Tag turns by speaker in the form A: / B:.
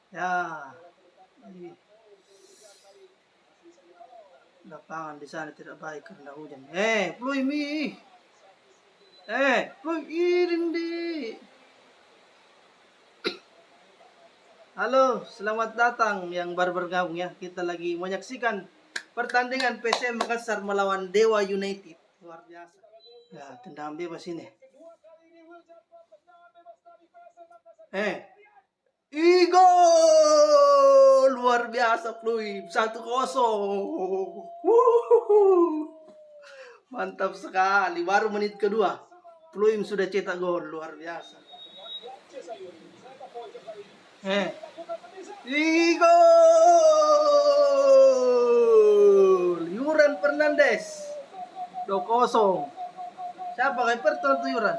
A: Ya, ini lapangan di sana tidak baik karena hujan. Pluy mi. Pluy irindi. Halo, selamat datang yang baru bergabung ya. Kita lagi menyaksikan pertandingan PSM Makassar melawan Dewa United. Luar biasa. Ya, tendang bebas ini. Igol luar biasa Pluim 1-0. Mantap sekali. Baru menit kedua Pluim sudah cetak gol luar biasa. Igol Yuran Fernandes 2-0. Siapa kiper tuh Yuran?